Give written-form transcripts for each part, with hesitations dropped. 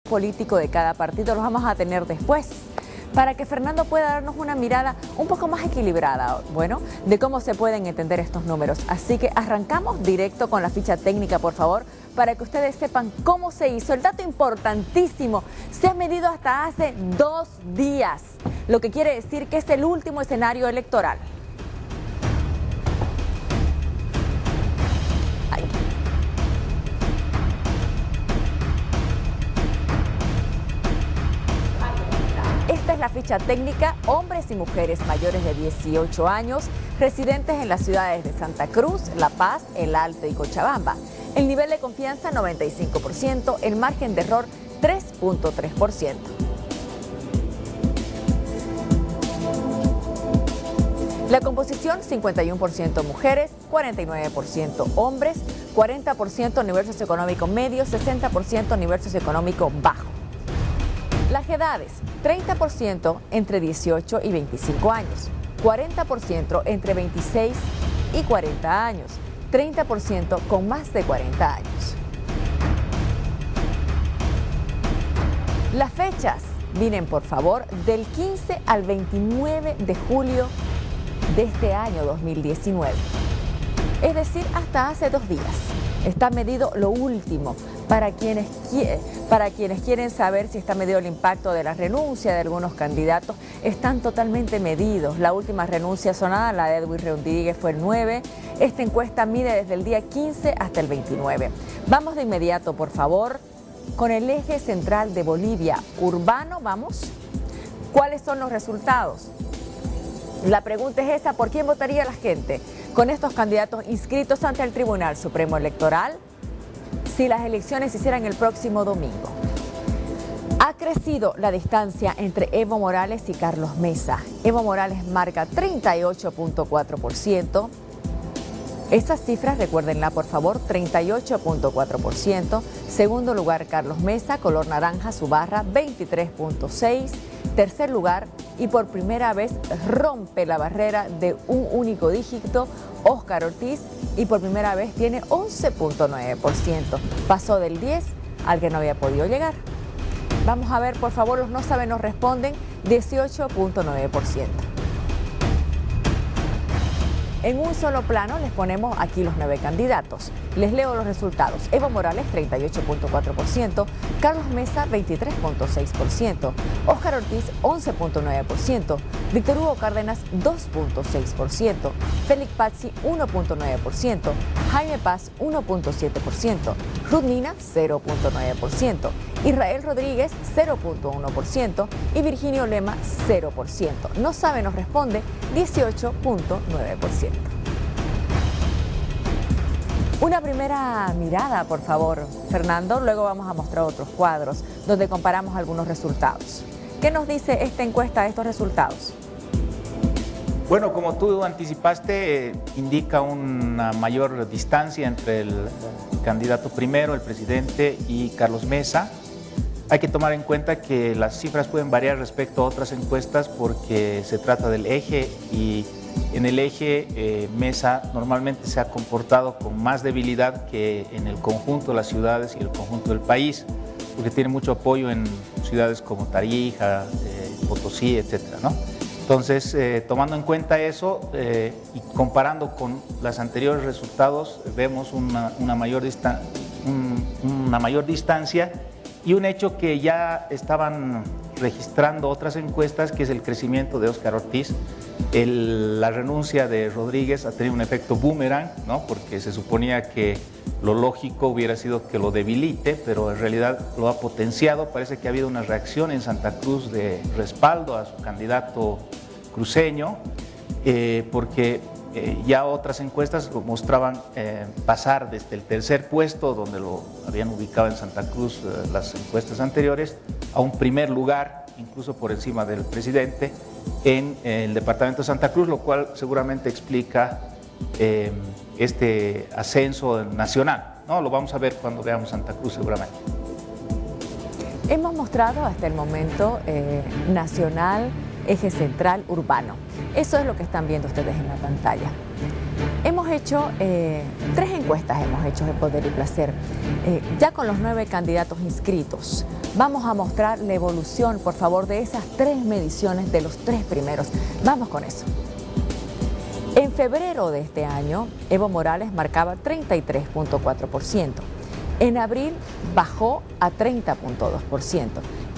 político de cada partido los vamos a tener después, para que Fernando pueda darnos una mirada un poco más equilibrada, bueno, de cómo se pueden entender estos números. Así que arrancamos directo con la ficha técnica, por favor, para que ustedes sepan cómo se hizo. El dato importantísimo, se ha medido hasta hace 2 días, lo que quiere decir que es el último escenario electoral. Esta es la ficha técnica, hombres y mujeres mayores de 18 años, residentes en las ciudades de Santa Cruz, La Paz, El Alto y Cochabamba. El nivel de confianza 95%, el margen de error 3.3%. La composición 51% mujeres, 49% hombres, 40% nivel socioeconómico medio, 60% nivel socioeconómico bajo. Las edades, 30% entre 18 y 25 años, 40% entre 26 y 40 años, 30% con más de 40 años. Las fechas, miren por favor, del 15 al 29 de julio de este año 2019, es decir, hasta hace 2 días. Está medido lo último para quienes quieren saber si está medido el impacto de la renuncia de algunos candidatos. Están totalmente medidos. La última renuncia sonada, la de Edwin Rodríguez, fue el 9. Esta encuesta mide desde el día 15 hasta el 29. Vamos de inmediato, por favor, con el eje central de Bolivia urbano. Vamos. ¿Cuáles son los resultados? La pregunta es esa: ¿por quién votaría la gente con estos candidatos inscritos ante el Tribunal Supremo Electoral si las elecciones se hicieran el próximo domingo? Ha crecido la distancia entre Evo Morales y Carlos Mesa. Evo Morales marca 38.4%. Esas cifras, recuérdenla por favor, 38.4%. Segundo lugar, Carlos Mesa, color naranja, su barra, 23.6%. Tercer lugar, y por primera vez rompe la barrera de un único dígito, Óscar Ortiz, y por primera vez tiene 11.9%. Pasó del 10 al que no había podido llegar. Vamos a ver, por favor, los no saben, nos responden, 18.9%. En un solo plano les ponemos aquí los 9 candidatos. Les leo los resultados. Evo Morales, 38.4%, Carlos Mesa, 23.6%, Óscar Ortiz, 11.9%, Víctor Hugo Cárdenas, 2.6%, Félix Pazzi, 1.9%, Jaime Paz, 1.7%, Ruth Nina, 0.9%, Israel Rodríguez, 0.1% y Virginio Lema, 0%. No sabe, nos responde 18.9%. Una primera mirada, por favor, Fernando, luego vamos a mostrar otros cuadros donde comparamos algunos resultados. ¿Qué nos dice esta encuesta de estos resultados? Bueno, como tú anticipaste, indica una mayor distancia entre el candidato primero, el presidente, y Carlos Mesa. Hay que tomar en cuenta que las cifras pueden variar respecto a otras encuestas porque se trata del eje, y en el eje Mesa normalmente se ha comportado con más debilidad que en el conjunto de las ciudades y el conjunto del país, porque tiene mucho apoyo en ciudades como Tarija, Potosí, etcétera, ¿no? Entonces, tomando en cuenta eso y comparando con los anteriores resultados, vemos una mayor distancia y un hecho que ya estaban registrando otras encuestas, que es el crecimiento de Óscar Ortiz. La renuncia de Rodríguez ha tenido un efecto boomerang, ¿no? Porque se suponía que lo lógico hubiera sido que lo debilite, pero en realidad lo ha potenciado. Parece que ha habido una reacción en Santa Cruz de respaldo a su candidato cruceño, porque ya otras encuestas lo mostraban pasar desde el tercer puesto, donde lo habían ubicado en Santa Cruz las encuestas anteriores, a un primer lugar, incluso por encima del presidente, en el departamento de Santa Cruz, lo cual seguramente explica este ascenso nacional, ¿no? Lo vamos a ver cuando veamos Santa Cruz seguramente. Hemos mostrado hasta el momento nacional, eje central, urbano. Eso es lo que están viendo ustedes en la pantalla. Hemos hecho 3 encuestas hemos hecho de Poder y Placer, ya con los 9 candidatos inscritos. Vamos a mostrar la evolución, por favor, de esas 3 mediciones de los 3 primeros. Vamos con eso. En febrero de este año, Evo Morales marcaba 33.4%. En abril bajó a 30.2%.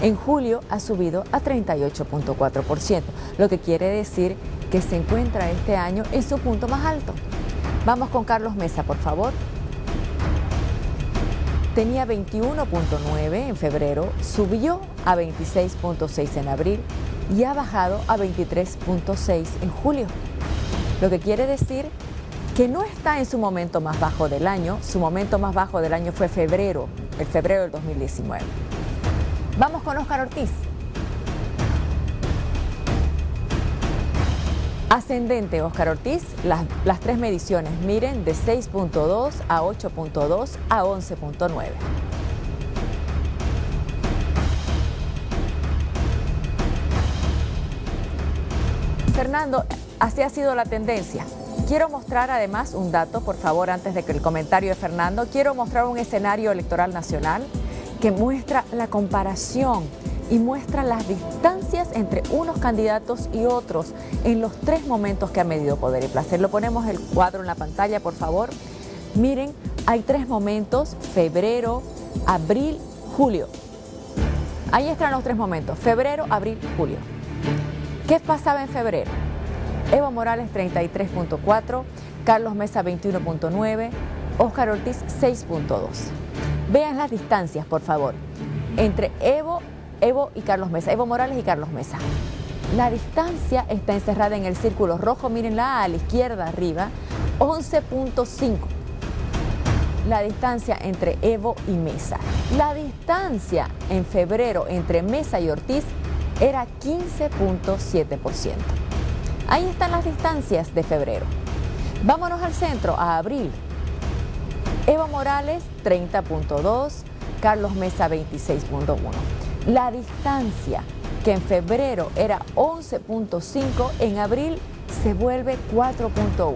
En julio ha subido a 38.4%, lo que quiere decir que se encuentra este año en su punto más alto. Vamos con Carlos Mesa, por favor. Tenía 21.9 en febrero, subió a 26.6 en abril y ha bajado a 23.6 en julio. Lo que quiere decir que no está en su momento más bajo del año. Su momento más bajo del año fue febrero, el febrero del 2019. Vamos con Óscar Ortiz. Ascendente Óscar Ortiz, las 3 mediciones, miren, de 6.2 a 8.2 a 11.9. Fernando, así ha sido la tendencia. Quiero mostrar además un dato, por favor, antes de que el comentario de Fernando. Quiero mostrar un escenario electoral nacional que muestra la comparación y muestra las distancias entre unos candidatos y otros en los 3 momentos que ha medido Poder y Placer. Lo ponemos el cuadro en la pantalla, por favor. Miren, hay 3 momentos: febrero, abril, julio. Ahí están los 3 momentos: febrero, abril, julio. ¿Qué pasaba en febrero? Evo Morales 33.4, Carlos Mesa 21.9, Óscar Ortiz 6.2. Vean las distancias, por favor, entre Evo y Carlos Mesa, Evo Morales y Carlos Mesa. La distancia está encerrada en el círculo rojo, mírenla a la izquierda arriba, 11.5. La distancia entre Evo y Mesa. La distancia en febrero entre Mesa y Ortiz era 15.7%. Ahí están las distancias de febrero. Vámonos al centro, a abril. Evo Morales 30.2, Carlos Mesa 26.1. La distancia que en febrero era 11.5, en abril se vuelve 4.1.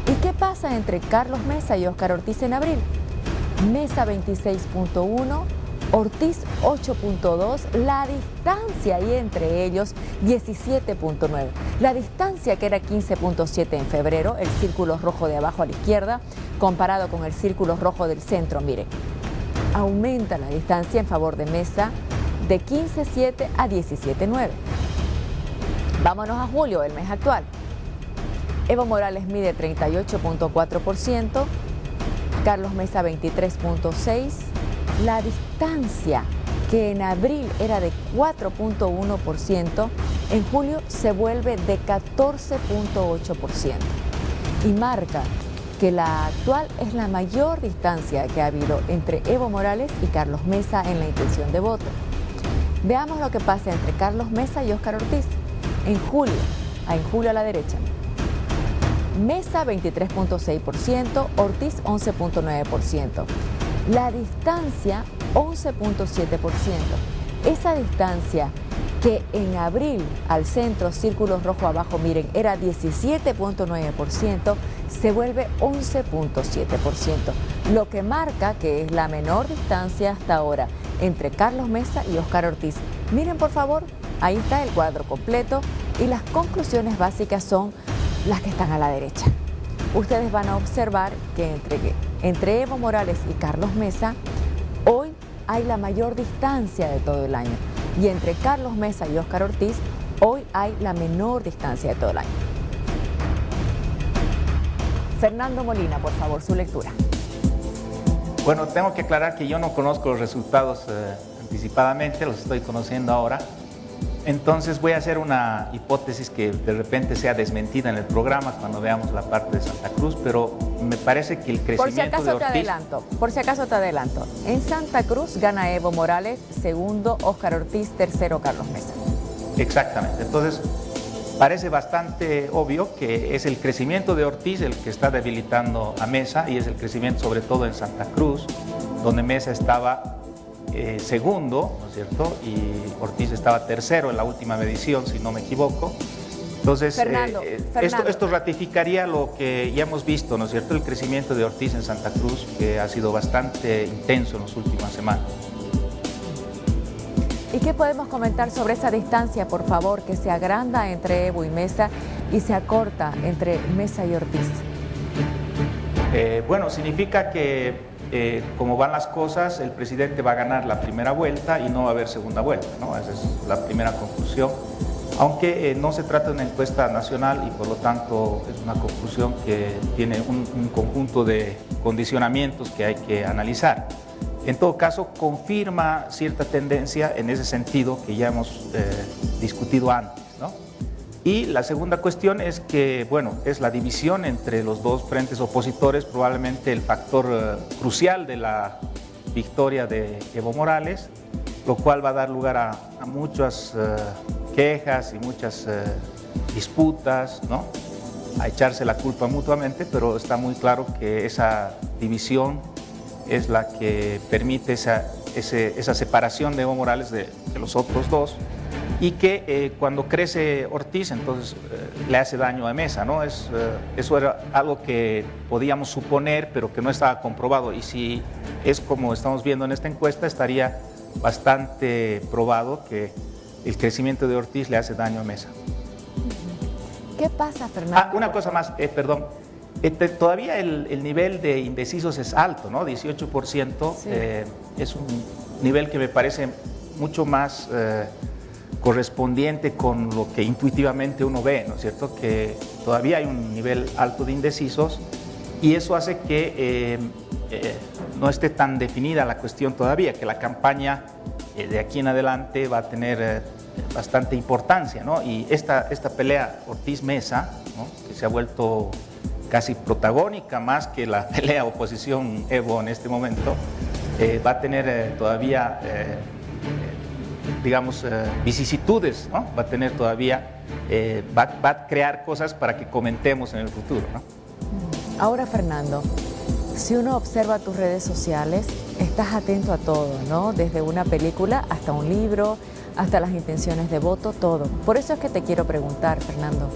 ¿Y qué pasa entre Carlos Mesa y Óscar Ortiz en abril? Mesa 26.1, Ortiz 8.2, la distancia ahí entre ellos 17.9. La distancia que era 15.7 en febrero, el círculo rojo de abajo a la izquierda, comparado con el círculo rojo del centro, miren, aumenta la distancia en favor de Mesa de 15.7 a 17.9. Vámonos a julio, el mes actual. Evo Morales mide 38.4%, Carlos Mesa 23.6%. La distancia que en abril era de 4.1%, en julio se vuelve de 14.8% y marca que la actual es la mayor distancia que ha habido entre Evo Morales y Carlos Mesa en la intención de voto. Veamos lo que pasa entre Carlos Mesa y Óscar Ortiz. En julio a la derecha, Mesa 23.6%, Ortiz 11.9%. La distancia 11.7%. Esa distancia que en abril al centro, círculo rojo abajo, miren, era 17.9%, se vuelve 11.7%, lo que marca que es la menor distancia hasta ahora entre Carlos Mesa y Óscar Ortiz. Miren, por favor, ahí está el cuadro completo y las conclusiones básicas son las que están a la derecha. Ustedes van a observar que entre Evo Morales y Carlos Mesa, hoy hay la mayor distancia de todo el año. Y entre Carlos Mesa y Óscar Ortiz, hoy hay la menor distancia de todo el año. Fernando Molina, por favor, su lectura. Bueno, tengo que aclarar que yo no conozco los resultados anticipadamente, los estoy conociendo ahora. Entonces voy a hacer una hipótesis que de repente sea desmentida en el programa cuando veamos la parte de Santa Cruz, pero me parece que el crecimiento de Ortiz... Por si acaso te adelanto. En Santa Cruz gana Evo Morales, segundo Óscar Ortiz, tercero Carlos Mesa. Exactamente. Entonces parece bastante obvio que es el crecimiento de Ortiz el que está debilitando a Mesa, y es el crecimiento sobre todo en Santa Cruz, donde Mesa estaba segundo, ¿no es cierto? Y Ortiz estaba tercero en la última medición, si no me equivoco. Entonces, Fernando. Esto ratificaría lo que ya hemos visto, ¿no es cierto?, el crecimiento de Ortiz en Santa Cruz, que ha sido bastante intenso en las últimas semanas. ¿Y qué podemos comentar sobre esa distancia, por favor, que se agranda entre Evo y Mesa y se acorta entre Mesa y Ortiz? Bueno, significa que como van las cosas, el presidente va a ganar la primera vuelta y no va a haber segunda vuelta, ¿no? Esa es la primera conclusión. Aunque no se trata de una encuesta nacional y por lo tanto es una conclusión que tiene un conjunto de condicionamientos que hay que analizar. En todo caso, confirma cierta tendencia en ese sentido que ya hemos discutido antes, ¿no? Y la segunda cuestión es que, bueno, es la división entre los dos frentes opositores, probablemente el factor crucial de la victoria de Evo Morales, lo cual va a dar lugar a muchas quejas y muchas disputas, ¿no?, a echarse la culpa mutuamente, pero está muy claro que esa división es la que permite esa separación de Evo Morales de los otros dos, y que cuando crece Ortiz, entonces le hace daño a Mesa, ¿no? Eso era algo que podíamos suponer, pero que no estaba comprobado, y si es como estamos viendo en esta encuesta, estaría bastante probado que el crecimiento de Ortiz le hace daño a Mesa. ¿Qué pasa, Fernando? Una cosa más, perdón. Todavía el nivel de indecisos es alto, ¿no? 18%. Sí. Es un nivel que me parece mucho más correspondiente con lo que intuitivamente uno ve, ¿no es cierto? Que todavía hay un nivel alto de indecisos y eso hace que no esté tan definida la cuestión todavía, que la campaña de aquí en adelante va a tener bastante importancia, ¿no? Y esta pelea Ortiz-Mesa, ¿no?, que se ha vuelto casi protagónica más que la pelea oposición-Evo en este momento, va a tener todavía, digamos, vicisitudes, ¿no? Va a tener todavía, va a crear cosas para que comentemos en el futuro, ¿no? Ahora, Fernando, si uno observa tus redes sociales, estás atento a todo, ¿no? Desde una película hasta un libro, hasta las intenciones de voto, todo. Por eso es que te quiero preguntar, Fernando,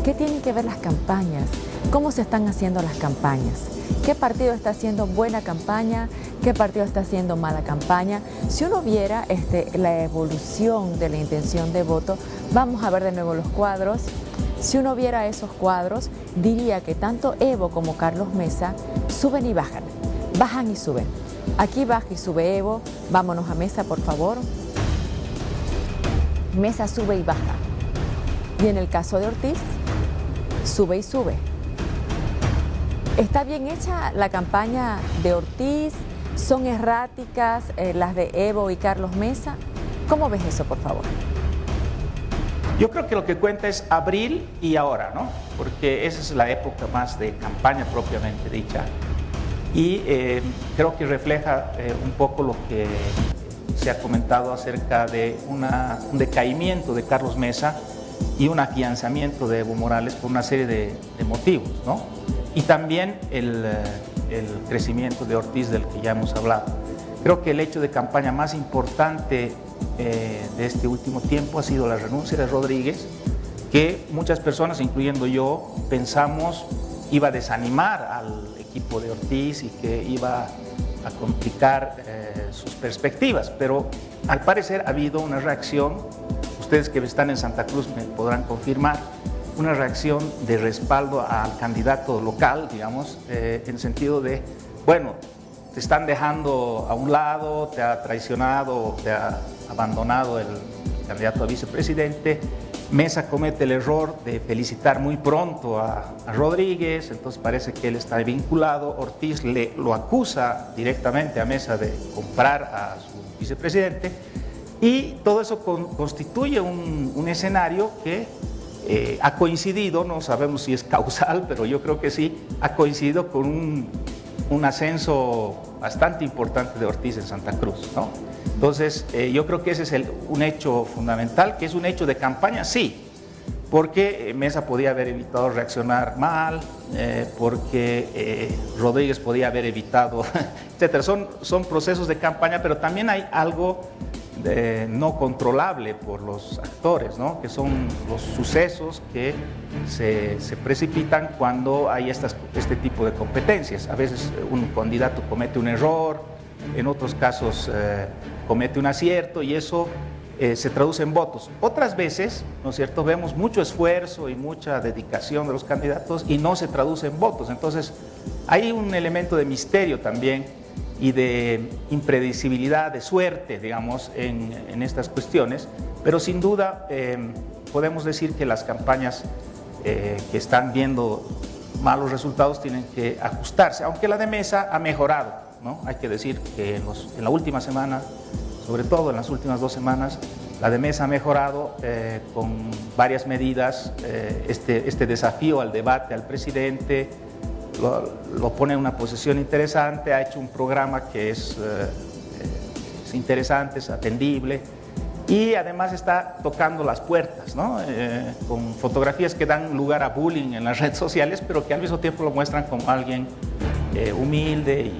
¿qué tienen que ver las campañas? ¿Cómo se están haciendo las campañas? ¿Qué partido está haciendo buena campaña? ¿Qué partido está haciendo mala campaña? Si uno viera la evolución de la intención de voto, vamos a ver de nuevo los cuadros. Si uno viera esos cuadros, diría que tanto Evo como Carlos Mesa suben y bajan y suben. Aquí baja y sube Evo, vámonos a Mesa, por favor. Mesa sube y baja. Y en el caso de Ortiz, sube y sube. ¿Está bien hecha la campaña de Ortiz? ¿Son erráticas las de Evo y Carlos Mesa? ¿Cómo ves eso, por favor? Yo creo que lo que cuenta es abril y ahora, ¿no? Porque esa es la época más de campaña propiamente dicha. Y creo que refleja un poco lo que se ha comentado acerca de un decaimiento de Carlos Mesa y un afianzamiento de Evo Morales por una serie de motivos, ¿no? Y también el crecimiento de Ortiz, del que ya hemos hablado. Creo que el hecho de campaña más importante de este último tiempo ha sido la renuncia de Rodríguez, que muchas personas, incluyendo yo, pensamos iba a desanimar al equipo de Ortiz y que iba a complicar sus perspectivas, pero al parecer ha habido una reacción, ustedes que están en Santa Cruz me podrán confirmar, una reacción de respaldo al candidato local, digamos, en el sentido de, bueno, te están dejando a un lado, te ha traicionado, te ha abandonado el candidato a vicepresidente. Mesa comete el error de felicitar muy pronto a Rodríguez, entonces parece que él está vinculado. Ortiz lo acusa directamente a Mesa de comprar a su vicepresidente y todo eso constituye un escenario que ha coincidido, no sabemos si es causal, pero yo creo que sí, ha coincidido con un ascenso bastante importante de Ortiz en Santa Cruz, ¿no? Entonces, yo creo que ese es un hecho fundamental, que es un hecho de campaña, sí, porque Mesa podía haber evitado reaccionar mal, porque Rodríguez podía haber evitado, etcétera. Son procesos de campaña, pero también hay algo no controlable por los actores, ¿no? Que son los sucesos que se precipitan cuando hay este tipo de competencias. A veces un candidato comete un error, en otros casos comete un acierto y eso se traduce en votos. Otras veces, ¿no es cierto?, vemos mucho esfuerzo y mucha dedicación de los candidatos y no se traduce en votos. Entonces, hay un elemento de misterio también y de impredecibilidad, de suerte, digamos, en estas cuestiones, pero sin duda podemos decir que las campañas que están viendo malos resultados tienen que ajustarse, aunque la de Mesa ha mejorado, ¿no? Hay que decir que en la última semana, sobre todo en las últimas 2 semanas, la de Mesa ha mejorado con varias medidas, este desafío al debate al presidente, lo pone en una posición interesante, ha hecho un programa que es interesante, es atendible y además está tocando las puertas, ¿no? Con fotografías que dan lugar a bullying en las redes sociales, pero que al mismo tiempo lo muestran como alguien humilde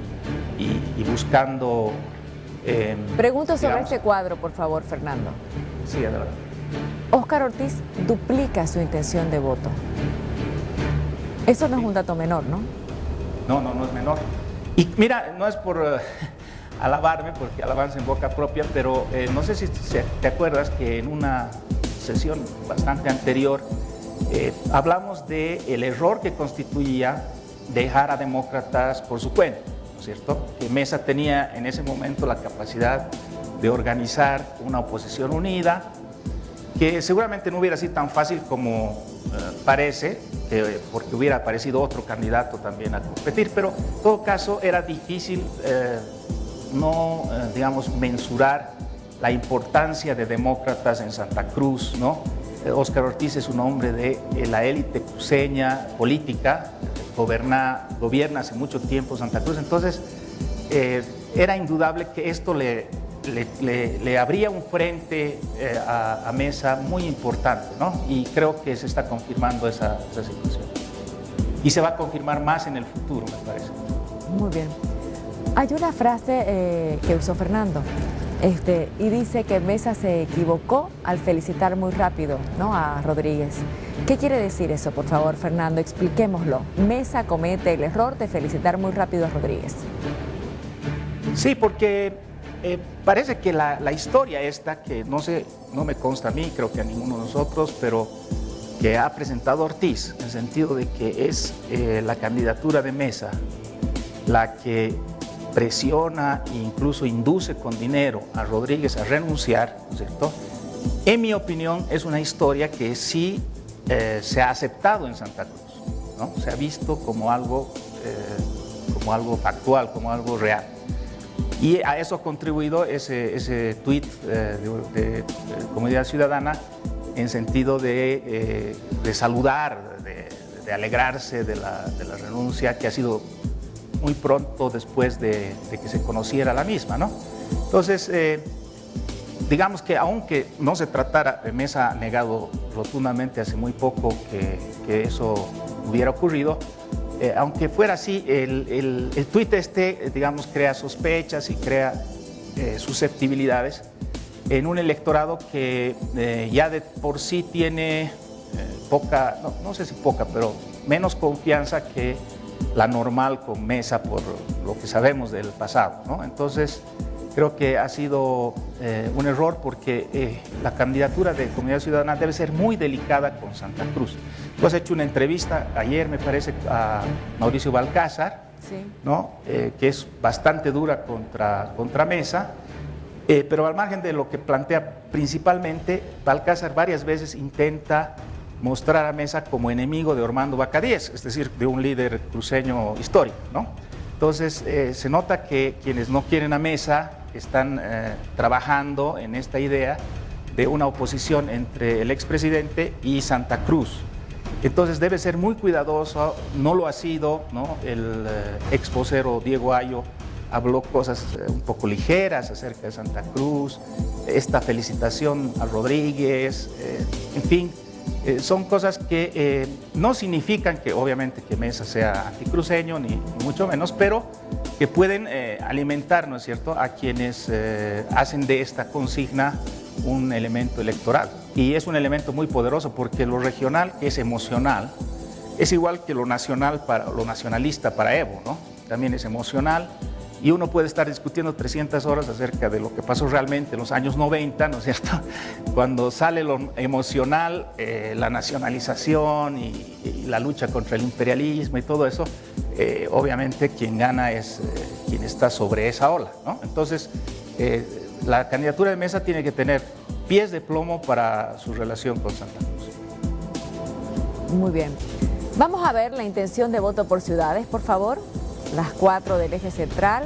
y buscando... Pregunto sobre este cuadro, por favor, Fernando. Sí, adelante. Óscar Ortiz duplica su intención de voto. Eso no es un dato menor, ¿no? No es menor. Y mira, no es por alabarme, porque alabanza en boca propia, pero no sé si te acuerdas que en una sesión bastante anterior hablamos del error que constituía dejar a demócratas por su cuenta, ¿no es cierto? Que Mesa tenía en ese momento la capacidad de organizar una oposición unida, que seguramente no hubiera sido tan fácil como parece, porque hubiera aparecido otro candidato también a competir, pero en todo caso era difícil digamos, mensurar la importancia de demócratas en Santa Cruz, ¿no? Óscar Ortiz es un hombre de la élite cruceña política, gobierna hace mucho tiempo Santa Cruz, entonces era indudable que esto le abría un frente a Mesa muy importante, ¿no? Y creo que se está confirmando esa situación. Y se va a confirmar más en el futuro, me parece. Muy bien. Hay una frase que usó Fernando, y dice que Mesa se equivocó al felicitar muy rápido, ¿no?, a Rodríguez. ¿Qué quiere decir eso, por favor, Fernando? Expliquémoslo. Mesa comete el error de felicitar muy rápido a Rodríguez. Sí, porque parece que la historia esta, que no me consta a mí, creo que a ninguno de nosotros, pero que ha presentado Ortiz, en el sentido de que es la candidatura de Mesa la que presiona e incluso induce con dinero a Rodríguez a renunciar, ¿no es cierto? En mi opinión, es una historia que sí se ha aceptado en Santa Cruz, ¿no? Se ha visto como algo factual, como algo real. Y a eso ha contribuido ese tuit de Comunidad Ciudadana en sentido de saludar, de alegrarse de la renuncia que ha sido muy pronto después de que se conociera la misma, ¿no? Entonces, digamos que aunque no se tratara, Mesa ha negado rotundamente hace muy poco que eso hubiera ocurrido, aunque fuera así, el tuit digamos, crea sospechas y crea susceptibilidades en un electorado que ya de por sí tiene poca, no sé si poca, pero menos confianza que la normal con Mesa por lo que sabemos del pasado, ¿no? Entonces, creo que ha sido un error porque la candidatura de Comunidad Ciudadana debe ser muy delicada con Santa Cruz. Tú has hecho una entrevista ayer, me parece, a Mauricio Balcázar, sí, ¿no? Que es bastante dura contra Mesa, pero al margen de lo que plantea principalmente, Balcázar varias veces intenta mostrar a Mesa como enemigo de Armando Bacadíez, es decir, de un líder cruceño histórico, ¿no? Entonces, se nota que quienes no quieren a Mesa están trabajando en esta idea de una oposición entre el expresidente y Santa Cruz. Entonces, debe ser muy cuidadoso, no lo ha sido, ¿no? El ex vocero Diego Ayo habló cosas un poco ligeras acerca de Santa Cruz, esta felicitación a Rodríguez, en fin. Son cosas que no significan que obviamente que Mesa sea anticruceño, ni mucho menos, pero que pueden alimentar, ¿no es cierto?, a quienes hacen de esta consigna un elemento electoral. Y es un elemento muy poderoso porque lo regional, que es emocional, es igual que lo nacional, lo nacionalista para Evo, ¿no? También es emocional. Y uno puede estar discutiendo 300 horas acerca de lo que pasó realmente en los años 90, ¿no es cierto? Cuando sale lo emocional, la nacionalización y la lucha contra el imperialismo y todo eso, obviamente quien gana es quien está sobre esa ola, ¿no? Entonces, la candidatura de Mesa tiene que tener pies de plomo para su relación con Santa Cruz. Muy bien. Vamos a ver la intención de voto por ciudades, por favor. Las 4 del eje central.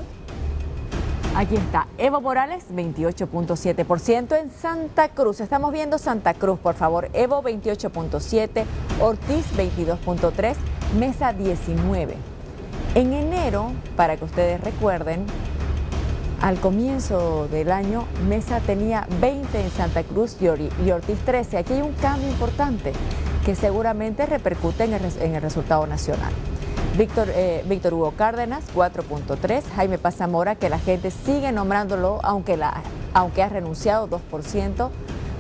Aquí está, Evo Morales, 28.7%. En Santa Cruz, estamos viendo Santa Cruz, por favor. Evo, 28.7%, Ortiz, 22.3%, Mesa, 19%. En enero, para que ustedes recuerden, al comienzo del año, Mesa tenía 20 en Santa Cruz y Ortiz 13. Aquí hay un cambio importante que seguramente repercute en el resultado nacional. Víctor Hugo Cárdenas, 4.3%. Jaime Paz Zamora, que la gente sigue nombrándolo, aunque ha renunciado, 2%.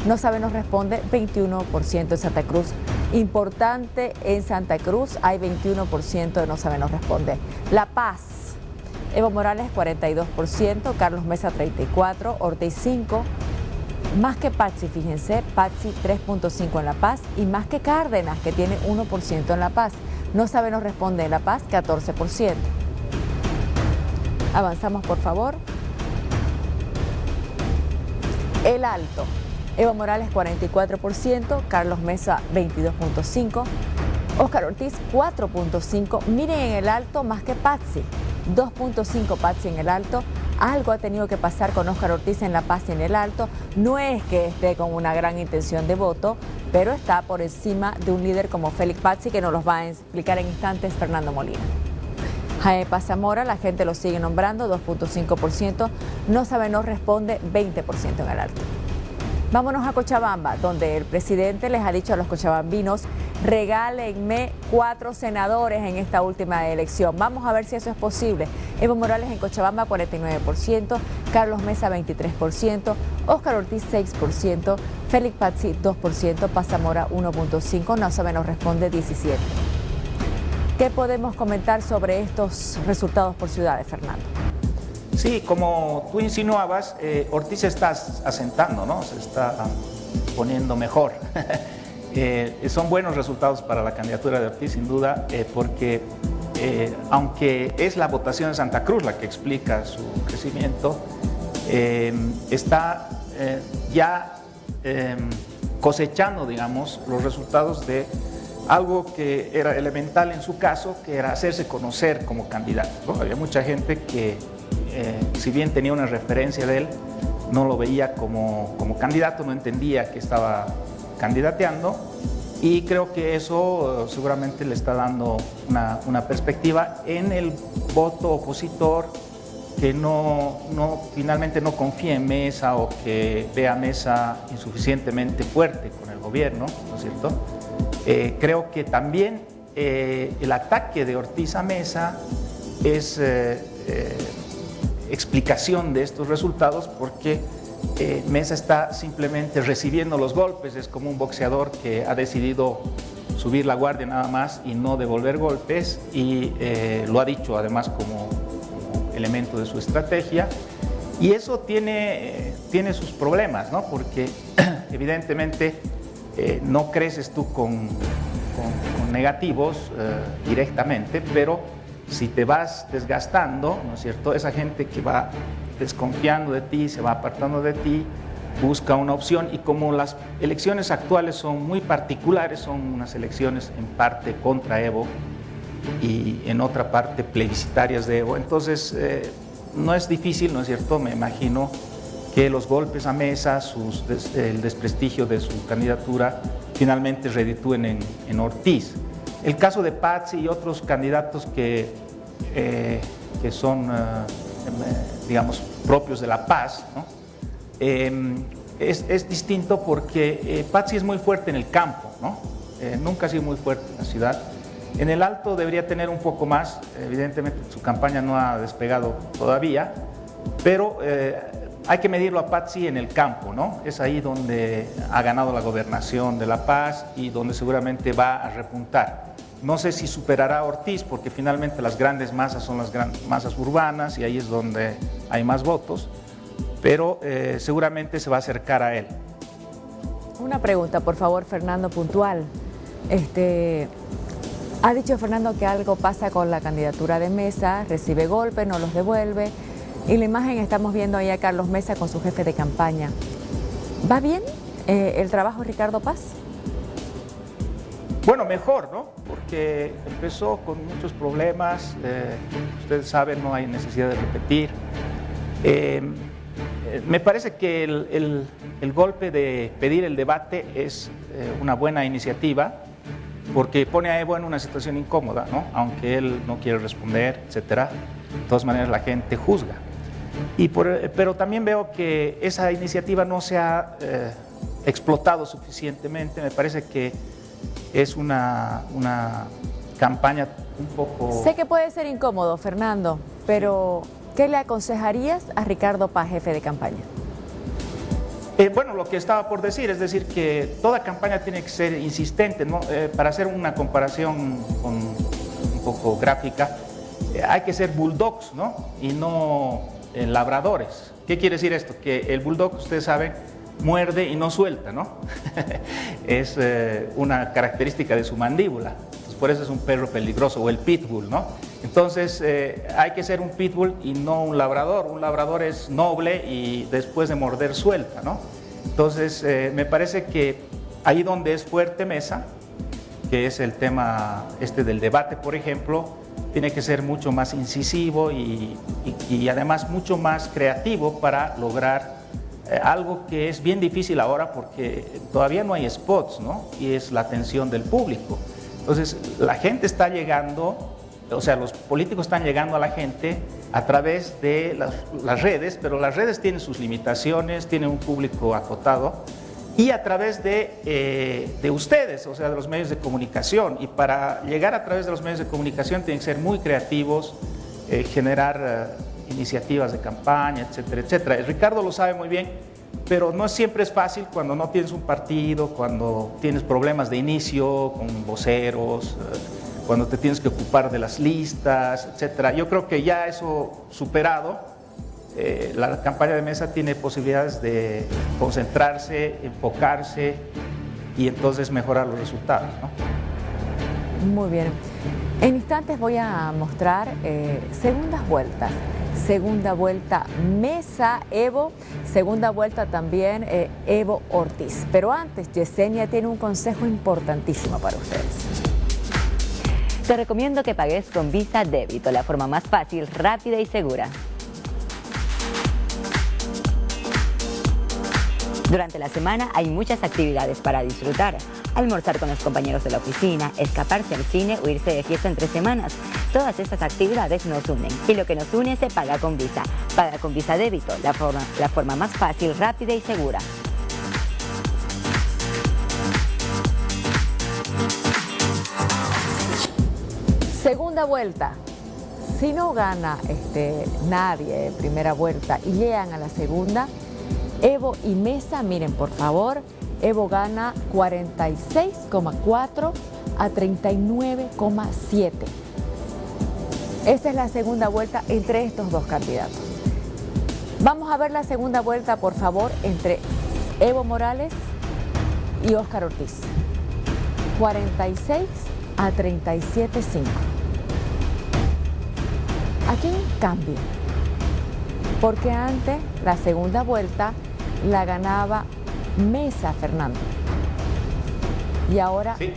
No sabe, nos responde, 21% en Santa Cruz. Importante, en Santa Cruz hay 21% de no sabe, nos responde. La Paz, Evo Morales, 42%, Carlos Mesa, 34%, Ortiz, 5%. Más que Patxi, fíjense, Patxi 3.5 en La Paz y más que Cárdenas, que tiene 1% en La Paz. No sabe, nos responde en La Paz, 14%. Avanzamos, por favor. El Alto, Evo Morales 44%, Carlos Mesa 22.5%, Óscar Ortiz 4.5%. Miren en el Alto más que Patxi, 2.5 Patxi en el Alto. Algo ha tenido que pasar con Óscar Ortiz en La Paz y en el Alto. No es que esté con una gran intención de voto, pero está por encima de un líder como Félix Patxi, que nos los va a explicar en instantes Fernando Molina. Jaime Paz Zamora, la gente lo sigue nombrando, 2.5%. No sabe, no responde, 20% en el Alto. Vámonos a Cochabamba, donde el presidente les ha dicho a los cochabambinos: regálenme 4 senadores en esta última elección. Vamos a ver si eso es posible. Evo Morales en Cochabamba, 49%, Carlos Mesa, 23%, Óscar Ortiz, 6%, Félix Patxi, 2%, Paz Zamora, 1.5%, no sabe, nos responde, 17%. ¿Qué podemos comentar sobre estos resultados por ciudades, Fernando? Sí, como tú insinuabas, Ortiz se está asentando, ¿no? Se está poniendo mejor. Son buenos resultados para la candidatura de Ortiz, sin duda, porque aunque es la votación de Santa Cruz la que explica su crecimiento, está ya cosechando, digamos, los resultados de algo que era elemental en su caso, que era hacerse conocer como candidato, ¿no? Había mucha gente que, si bien tenía una referencia de él, no lo veía como candidato, no entendía que estaba candidateando, y creo que eso seguramente le está dando una perspectiva en el voto opositor que finalmente no confía en Mesa o que ve a Mesa insuficientemente fuerte con el gobierno, ¿no es cierto? Creo que también el ataque de Ortiz a Mesa es explicación de estos resultados, porque Mesa está simplemente recibiendo los golpes. Es como un boxeador que ha decidido subir la guardia nada más y no devolver golpes, y lo ha dicho además como elemento de su estrategia, y eso tiene sus problemas, ¿no? Porque evidentemente no creces tú con negativos directamente, pero si te vas desgastando, ¿no es cierto?, esa gente que va desconfiando de ti, se va apartando de ti, busca una opción, y como las elecciones actuales son muy particulares, son unas elecciones en parte contra Evo y en otra parte plebiscitarias de Evo, entonces no es difícil, ¿no es cierto?, me imagino, que los golpes a Mesa, el desprestigio de su candidatura, finalmente reditúen en Ortiz. El caso de Patxi y otros candidatos que son, digamos, propios de La Paz, ¿no? Es distinto porque Patxi es muy fuerte en el campo, ¿no? Nunca ha sido muy fuerte en la ciudad, En el Alto debería tener un poco más, evidentemente su campaña no ha despegado todavía, pero hay que medirlo a Patxi en el campo, ¿no? Es ahí donde ha ganado la gobernación de La Paz y donde seguramente va a repuntar. No sé si superará a Ortiz, porque finalmente las grandes masas son las masas urbanas y ahí es donde hay más votos, pero seguramente se va a acercar a él. Una pregunta, por favor, Fernando, puntual. Ha dicho Fernando que algo pasa con la candidatura de Mesa, recibe golpes, no los devuelve. Y en la imagen estamos viendo ahí a Carlos Mesa con su jefe de campaña. ¿Va bien el trabajo de Ricardo Paz? Bueno, mejor, ¿no? Porque empezó con muchos problemas, ustedes saben, no hay necesidad de repetir. Me parece que el golpe de pedir el debate es una buena iniciativa, porque pone a Evo en una situación incómoda, ¿no? Aunque él no quiere responder, etcétera. De todas maneras, la gente juzga. Pero también veo que esa iniciativa no se ha explotado suficientemente. Me parece que es una campaña un poco... Sé que puede ser incómodo, Fernando, pero ¿qué le aconsejarías a Ricardo Paz, jefe de campaña? Bueno, lo que estaba por decir, es decir, que toda campaña tiene que ser insistente, ¿no? Para hacer una comparación un poco gráfica, hay que ser bulldogs, ¿no? Y no labradores. ¿Qué quiere decir esto? Que el bulldog, ustedes saben, muerde y no suelta, ¿no? Es una característica de su mandíbula. Entonces, por eso es un perro peligroso, o el pitbull, ¿no? Entonces, hay que ser un pitbull y no un labrador. Un labrador es noble y después de morder suelta, ¿no? Entonces, me parece que ahí donde es fuerte Mesa, que es el tema del debate, por ejemplo, tiene que ser mucho más incisivo y además mucho más creativo para lograr algo que es bien difícil ahora porque todavía no hay spots, ¿no? Y es la atención del público. Entonces, la gente está llegando, o sea, los políticos están llegando a la gente a través de las redes, pero las redes tienen sus limitaciones, tienen un público acotado, y a través de ustedes, o sea, de los medios de comunicación. Y para llegar a través de los medios de comunicación tienen que ser muy creativos, generar iniciativas de campaña, etcétera, etcétera. Ricardo lo sabe muy bien, pero no siempre es fácil cuando no tienes un partido, cuando tienes problemas de inicio con voceros, cuando te tienes que ocupar de las listas, etcétera. Yo creo que ya eso superado, la campaña de Mesa tiene posibilidades de concentrarse, enfocarse y entonces mejorar los resultados, ¿no? Muy bien. En instantes voy a mostrar segundas vueltas. Segunda vuelta Mesa-Evo, segunda vuelta también Evo Ortiz. Pero antes, Yesenia tiene un consejo importantísimo para ustedes. Te recomiendo que pagues con Visa Débito, la forma más fácil, rápida y segura. Durante la semana hay muchas actividades para disfrutar. Almorzar con los compañeros de la oficina, escaparse al cine o irse de fiesta entre semanas. Todas estas actividades nos unen y lo que nos une se paga con Visa. Paga con Visa Débito, la forma más fácil, rápida y segura. Segunda vuelta. Si no gana nadie primera vuelta y llegan a la segunda, Evo y Mesa, miren por favor, Evo gana 46,4 a 39,7. Esa es la segunda vuelta entre estos dos candidatos. Vamos a ver la segunda vuelta, por favor, entre Evo Morales y Óscar Ortiz. 46 a 37,5. Aquí hay un cambio, porque antes la segunda vuelta la ganaba Mesa, Fernando, y ahora sí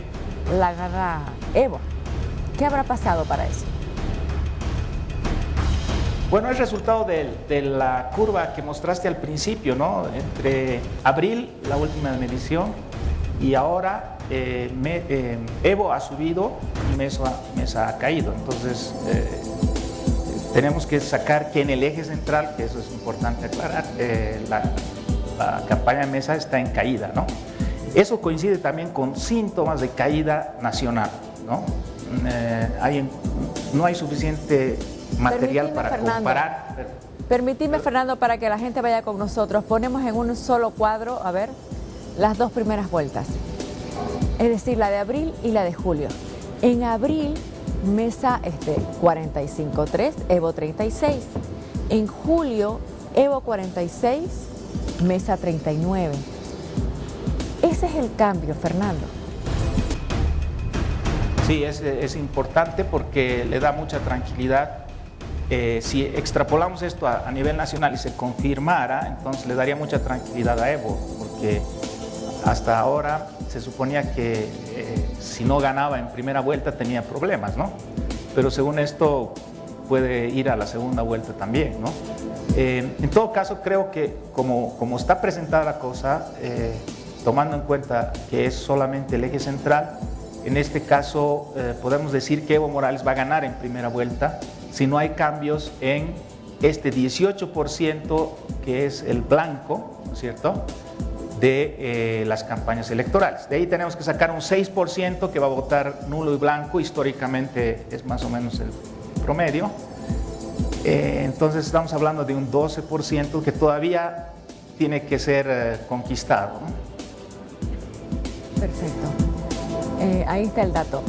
la gana Evo. ¿Qué habrá pasado para eso? Bueno, es resultado de la curva que mostraste al principio, ¿no? Entre abril, la última medición, y ahora Evo ha subido y Mesa ha caído. Entonces, tenemos que sacar que en el eje central, que eso es importante aclarar, la campaña de Mesa está en caída, ¿no? Eso coincide también con síntomas de caída nacional, ¿no? no hay suficiente material Permitime, para Fernando. comparar. Permitidme, Fernando, para que la gente vaya con nosotros. Ponemos en un solo cuadro, a ver, las dos primeras vueltas. Es decir, la de abril y la de julio. En abril, Mesa 45-3, Evo 36. En julio, Evo 46, Mesa 39. Ese es el cambio, Fernando. Sí, es importante porque le da mucha tranquilidad. Si extrapolamos esto a nivel nacional y se confirmara, entonces le daría mucha tranquilidad a Evo, porque hasta ahora se suponía que si no ganaba en primera vuelta tenía problemas, ¿no? Pero según esto puede ir a la segunda vuelta también, ¿no? En todo caso, creo que como está presentada la cosa, tomando en cuenta que es solamente el eje central, en este caso podemos decir que Evo Morales va a ganar en primera vuelta si no hay cambios en este 18% que es el blanco, ¿no es cierto?, de las campañas electorales. De ahí tenemos que sacar un 6% que va a votar nulo y blanco, históricamente es más o menos el promedio. Entonces estamos hablando de un 12% que todavía tiene que ser conquistado, ¿no? Perfecto. Ahí está el dato.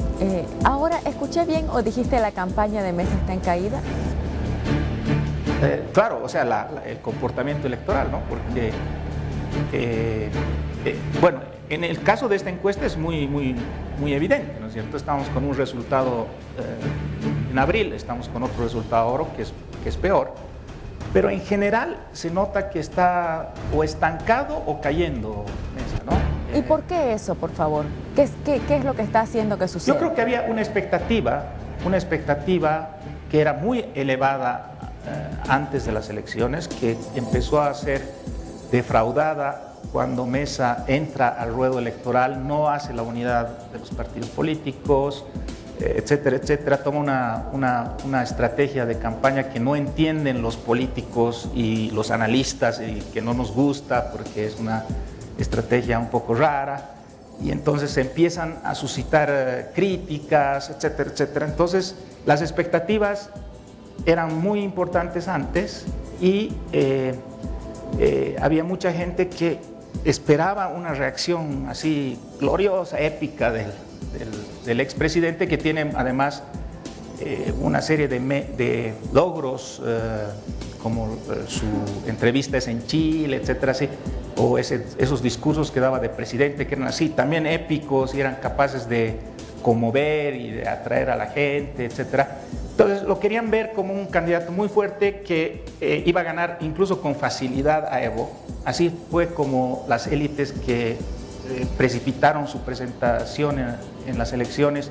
Ahora, ¿escuché bien o dijiste la campaña de Mesa está en caída? Claro, o sea, el comportamiento electoral, ¿no? Porque, bueno, en el caso de esta encuesta es muy evidente, ¿no es cierto? Estamos con un resultado en abril, estamos con otro resultado ahora que es peor, pero en general se nota que está o estancado o cayendo Mesa, ¿no? ¿Y por qué eso, por favor? ¿Qué es lo que está haciendo que suceda? Yo creo que había una expectativa que era muy elevada antes de las elecciones, que empezó a ser defraudada cuando Mesa entra al ruedo electoral, no hace la unidad de los partidos políticos, etcétera, etcétera, toma una estrategia de campaña que no entienden los políticos y los analistas y que no nos gusta porque es una estrategia un poco rara, y entonces se empiezan a suscitar críticas, etcétera, etcétera. Entonces las expectativas eran muy importantes antes y había mucha gente que esperaba una reacción así gloriosa, épica del expresidente, que tiene además una serie de logros, como su entrevista es en Chile, etcétera, así, o esos discursos que daba de presidente, que eran así, también épicos y eran capaces de conmover y de atraer a la gente, etcétera. Entonces lo querían ver como un candidato muy fuerte que iba a ganar incluso con facilidad a Evo. Así fue como las élites que precipitaron su presentación en las elecciones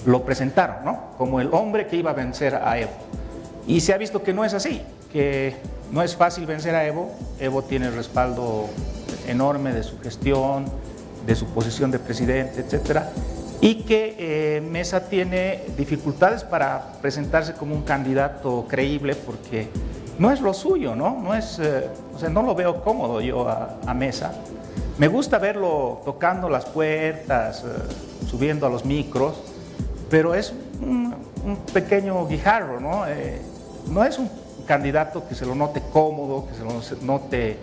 lo presentaron, ¿no?, como el hombre que iba a vencer a Evo. Y se ha visto que no es así, que no es fácil vencer a Evo. Evo tiene el respaldo enorme de su gestión, de su posición de presidente, etcétera, y que Mesa tiene dificultades para presentarse como un candidato creíble porque no es lo suyo, ¿no? No es, o sea, no lo veo cómodo yo a Mesa. Me gusta verlo tocando las puertas, subiendo a los micros, pero es un pequeño guijarro, ¿no? No es un candidato que se lo note cómodo, que se lo note...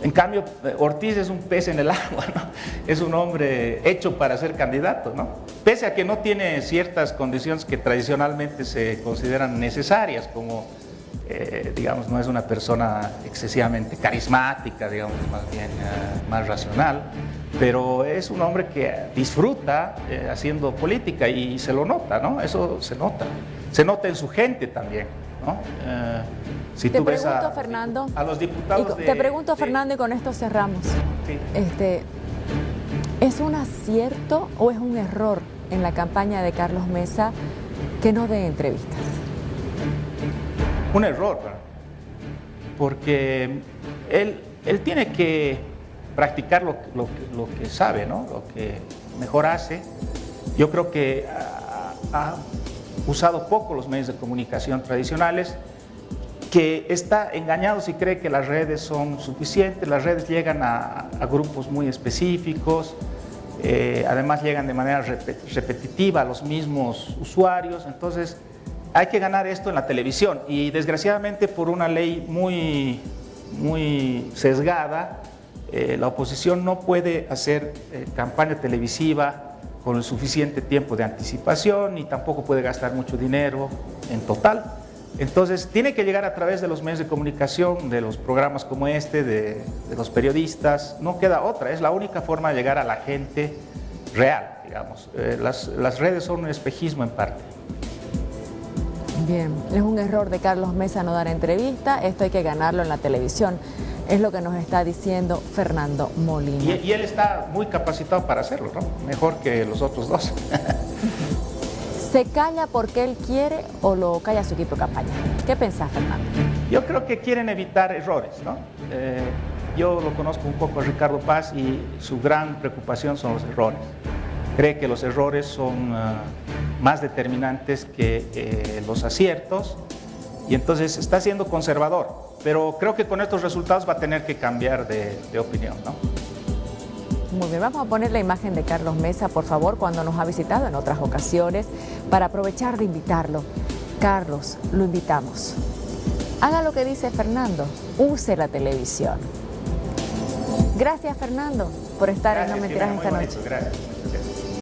En cambio, Ortiz es un pez en el agua, ¿no? Es un hombre hecho para ser candidato, ¿no? Pese a que no tiene ciertas condiciones que tradicionalmente se consideran necesarias, como, digamos, no es una persona excesivamente carismática, digamos, más bien más racional, pero es un hombre que disfruta haciendo política y se lo nota, ¿no? Eso se nota en su gente también, ¿no? Si te tú ves pregunto, Fernando, a los diputados te pregunto, Fernando, y con esto cerramos. Sí. ¿Es un acierto o es un error en la campaña de Carlos Mesa que no dé entrevistas? Un error, ¿verdad? Porque él tiene que practicar lo que sabe, ¿no? Lo que mejor hace. Yo creo que ha usado poco los medios de comunicación tradicionales, que está engañado si cree que las redes son suficientes. Las redes llegan a grupos muy específicos, además llegan de manera repetitiva a los mismos usuarios, entonces hay que ganar esto en la televisión y desgraciadamente por una ley muy sesgada, la oposición no puede hacer campaña televisiva con el suficiente tiempo de anticipación y tampoco puede gastar mucho dinero en total. Entonces tiene que llegar a través de los medios de comunicación, de los programas como este, de los periodistas, no queda otra, es la única forma de llegar a la gente real, digamos. Las redes son un espejismo en parte. Bien, es un error de Carlos Mesa no dar entrevista, esto hay que ganarlo en la televisión, es lo que nos está diciendo Fernando Molina. Y él está muy capacitado para hacerlo, ¿no? Mejor que los otros dos. ¿Se calla porque él quiere o lo calla su equipo de campaña? ¿Qué pensás, Fernando? Yo creo que quieren evitar errores, ¿no? Yo lo conozco un poco a Ricardo Paz y su gran preocupación son los errores. Cree que los errores son más determinantes que los aciertos y entonces está siendo conservador, pero creo que con estos resultados va a tener que cambiar de opinión, ¿no? Muy bien, vamos a poner la imagen de Carlos Mesa, por favor, cuando nos ha visitado en otras ocasiones, para aprovechar de invitarlo. Carlos, lo invitamos. Haga lo que dice Fernando, use la televisión. Gracias, Fernando, por estar en No Mentiras esta noche. Gracias.